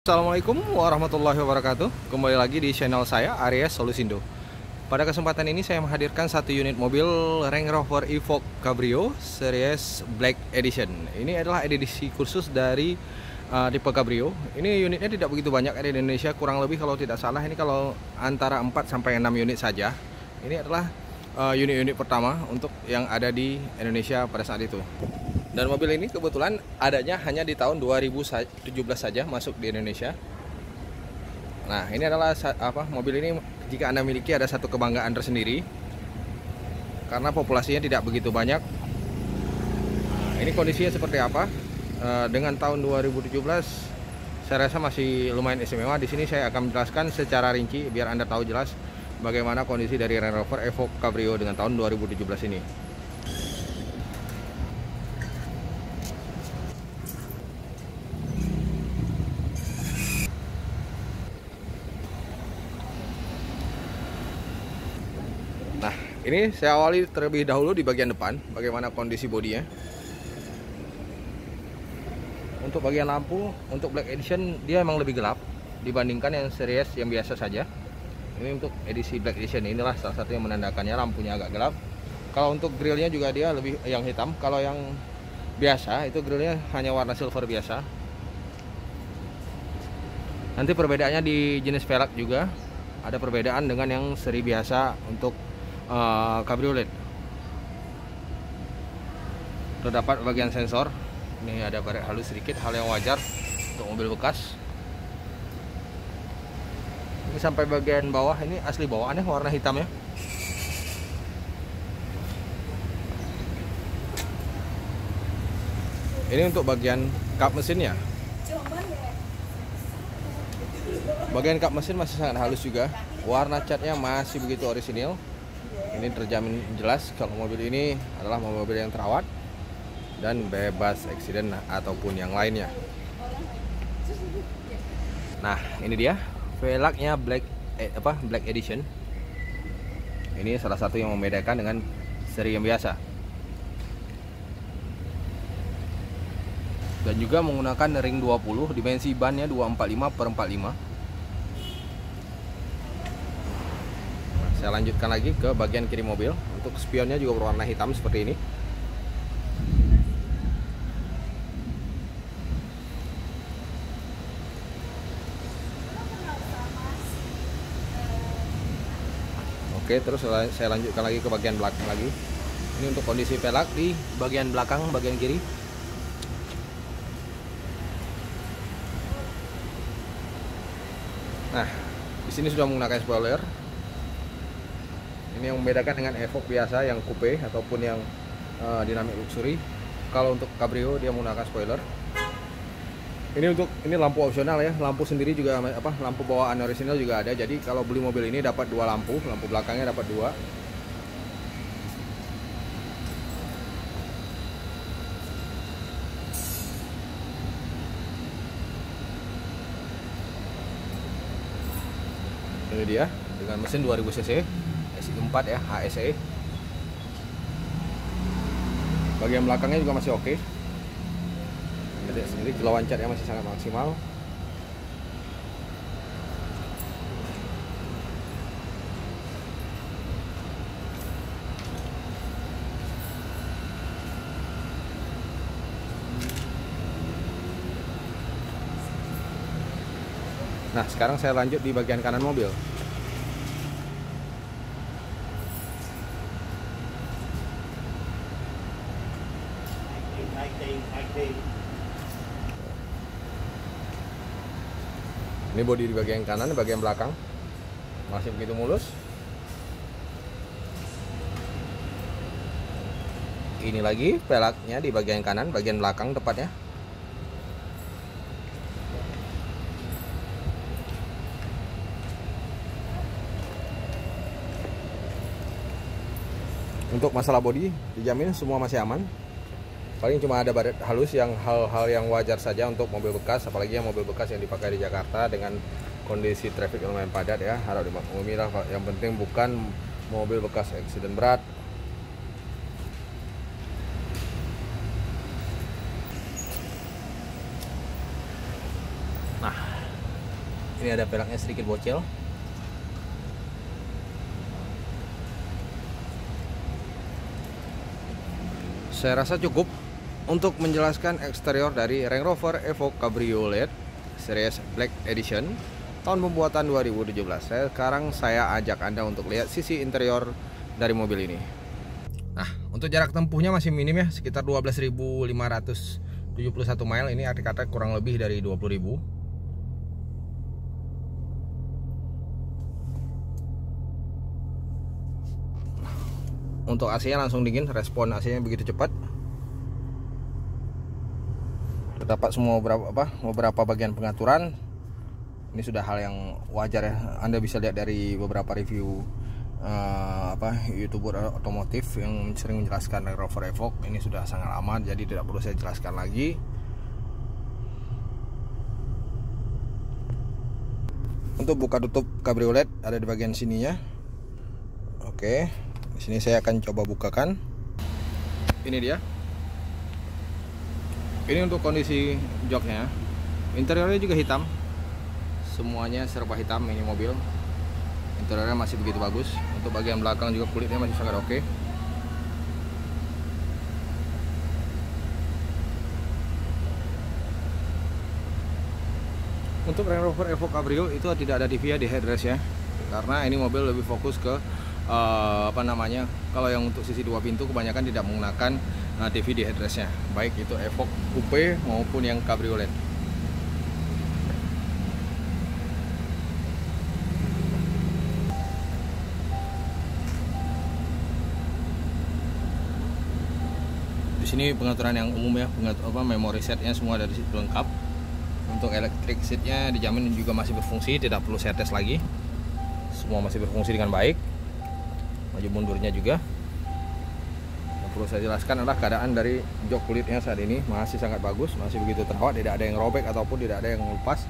Assalamualaikum warahmatullahi wabarakatuh. Kembali lagi di channel saya, Aries Solusindo. Pada kesempatan ini saya menghadirkan satu unit mobil Range Rover Evoque Cabrio Series Black Edition. Ini adalah edisi khusus dari tipe Cabrio. Ini unitnya tidak begitu banyak di Indonesia, kurang lebih kalau tidak salah ini kalau antara 4 sampai 6 unit saja. Ini adalah unit-unit pertama untuk yang ada di Indonesia pada saat itu. Dan mobil ini kebetulan adanya hanya di tahun 2017 saja masuk di Indonesia. Nah, ini adalah mobil ini jika Anda miliki ada satu kebanggaan tersendiri karena populasinya tidak begitu banyak. Nah, ini kondisinya seperti apa? Dengan tahun 2017 saya rasa masih lumayan istimewa. Di sini saya akan menjelaskan secara rinci biar Anda tahu jelas bagaimana kondisi dari Range Rover Evoque Cabrio dengan tahun 2017 ini. Nah, ini saya awali terlebih dahulu di bagian depan, bagaimana kondisi bodinya. Untuk bagian lampu, untuk Black Edition dia memang lebih gelap dibandingkan yang series yang biasa saja. Ini untuk edisi Black Edition, inilah salah satu yang menandakannya lampunya agak gelap. Kalau untuk grillnya juga dia lebih yang hitam. Kalau yang biasa itu grillnya hanya warna silver biasa. Nanti perbedaannya di jenis velg juga ada perbedaan dengan yang seri biasa untuk cabriolet. Terdapat bagian sensor. Ini ada baret halus sedikit, hal yang wajar untuk mobil bekas. Ini sampai bagian bawah, ini asli bawaannya warna hitam ya. Ini untuk bagian kap mesinnya. Bagian kap mesin masih sangat halus juga. Warna catnya masih begitu orisinil. Ini terjamin jelas kalau mobil ini adalah mobil yang terawat dan bebas eksiden ataupun yang lainnya. Nah, ini dia velgnya Black Edition. Ini salah satu yang membedakan dengan seri yang biasa. Dan juga menggunakan ring 20, dimensi bannya 245/45. Saya lanjutkan lagi ke bagian kiri mobil. Untuk spionnya juga berwarna hitam seperti ini. Oke, terus saya lanjutkan lagi ke bagian belakang lagi. Ini untuk kondisi velg di bagian belakang, bagian kiri. Nah, di sini sudah menggunakan spoiler. Ini yang membedakan dengan Evoque biasa yang coupe ataupun yang dynamic luxury. Kalau untuk Cabrio dia menggunakan spoiler. Ini lampu opsional ya. Lampu sendiri juga lampu bawaan orisinal juga ada. Jadi kalau beli mobil ini dapat dua lampu belakangnya dapat dua. Ini dia dengan mesin 2000 cc. SI4 ya, HSE. Bagian belakangnya juga masih oke. Lihat sendiri kilauan catnya masih sangat maksimal. Nah, sekarang saya lanjut di bagian kanan mobil. Ini bodi di bagian kanan, bagian belakang masih begitu mulus. Ini lagi velgnya di bagian kanan, bagian belakang tepatnya. Untuk masalah bodi dijamin semua masih aman. Paling cuma ada baret halus yang hal-hal yang wajar saja untuk mobil bekas, apalagi yang mobil bekas yang dipakai di Jakarta dengan kondisi traffic yang lumayan padat ya. Harap dimaklumi lah, yang penting bukan mobil bekas eksiden berat. Nah, Ini ada peleknya sedikit bocel. Saya rasa cukup untuk menjelaskan eksterior dari Range Rover Evoque Cabriolet series Black Edition tahun pembuatan 2017. Sekarang saya ajak Anda untuk lihat sisi interior dari mobil ini. Nah, untuk jarak tempuhnya masih minim ya, sekitar 12.571 mile. Ini arti kata kurang lebih dari 20.000. Untuk AC-nya langsung dingin, respon AC-nya begitu cepat. Terdapat semua beberapa bagian pengaturan. Ini sudah hal yang wajar ya. Anda bisa lihat dari beberapa review YouTuber otomotif yang sering menjelaskan Range Rover Evoque. Ini sudah sangat aman, jadi tidak perlu saya jelaskan lagi. Untuk buka tutup cabriolet ada di bagian sininya. Oke, di sini saya akan coba bukakan. Ini dia. Ini untuk kondisi joknya. Interiornya juga hitam. Semuanya serba hitam ini mobil. Interiornya masih begitu bagus. Untuk bagian belakang juga kulitnya masih sangat oke. Untuk Range Rover Evoque Cabrio itu tidak ada TV di headrest ya. Karena ini mobil lebih fokus ke kalau yang untuk sisi 2 pintu kebanyakan tidak menggunakan TV di headrestnya, baik itu Evoque Coupe maupun yang Cabriolet. Di sini pengaturan yang umum ya, memory setnya semua dari situ lengkap. Untuk electric seatnya dijamin juga masih berfungsi, tidak perlu saya tes lagi. Semua masih berfungsi dengan baik. Maju mundurnya juga. Yang perlu saya jelaskan adalah keadaan dari jok kulitnya saat ini masih sangat bagus, masih begitu terawat, tidak ada yang robek ataupun tidak ada yang lepas.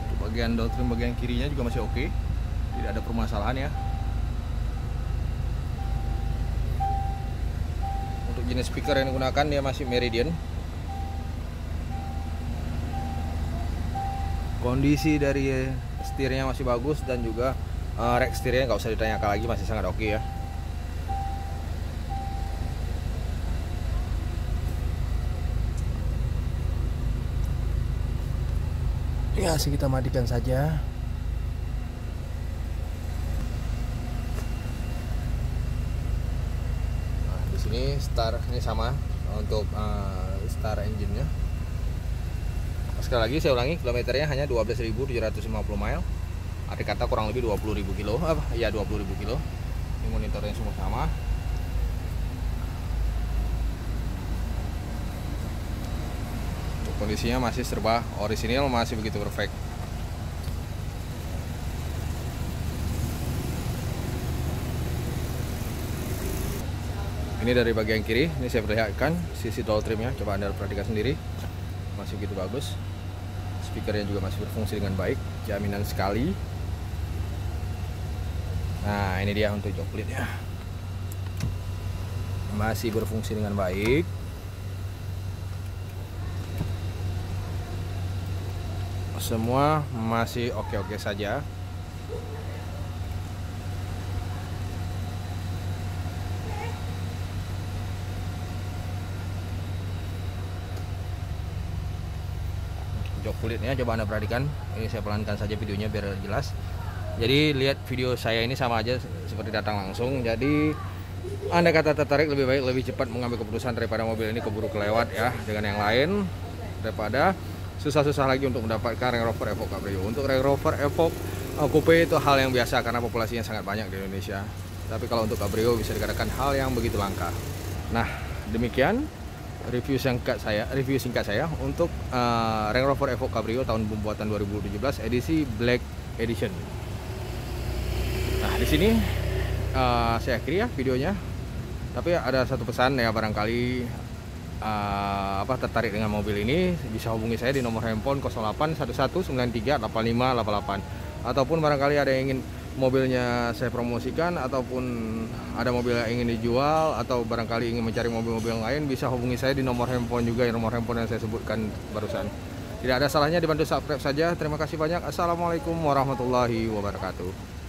Untuk bagian door trim bagian kirinya juga masih oke, tidak ada permasalahan ya. Untuk jenis speaker yang digunakan dia masih Meridian. Kondisi dari setirnya masih bagus dan juga rack setirnya nggak usah ditanyakan lagi, masih sangat oke ya. Ya, kita matikan saja. Nah, di sini start ini sama untuk start engine-nya. Sekali lagi saya ulangi, kilometernya hanya 12.750 mile. Arti kata kurang lebih 20.000 kilo. Ya 20.000 kilo. Ini monitornya semua sama. Untuk kondisinya masih serba orisinil, masih begitu perfect. Ini dari bagian kiri, ini saya perlihatkan sisi door trimnya. Coba Anda perhatikan sendiri, masih begitu bagus. Speakernya juga masih berfungsi dengan baik, jaminan sekali. Nah, ini dia untuk jok kulitnya, masih berfungsi dengan baik. Semua masih oke-oke saja. Jok kulitnya coba Anda perhatikan. Ini saya pelankan saja videonya biar jelas. Jadi lihat video saya ini sama aja seperti datang langsung. Jadi Anda kata tertarik, lebih baik lebih cepat mengambil keputusan daripada mobil ini keburu kelewat ya dengan yang lain, daripada susah-susah lagi untuk mendapatkan Range Rover Evoque Cabrio. Untuk Range Rover Evoque Coupe itu hal yang biasa karena populasinya sangat banyak di Indonesia. Tapi kalau untuk Cabrio bisa dikatakan hal yang begitu langka. Nah, demikian review singkat saya untuk Range Rover Evoque Cabrio tahun pembuatan 2017 edisi Black Edition. Nah, di sini saya akhiri ya videonya. Tapi ada satu pesan ya, barangkali tertarik dengan mobil ini bisa hubungi saya di nomor handphone 0811938588, ataupun barangkali ada yang ingin mobilnya saya promosikan, ataupun ada mobil yang ingin dijual, atau barangkali ingin mencari mobil-mobil yang lain, bisa hubungi saya di nomor handphone juga, nomor handphone yang saya sebutkan barusan. Tidak ada salahnya dibantu subscribe saja. Terima kasih banyak. Assalamualaikum warahmatullahi wabarakatuh.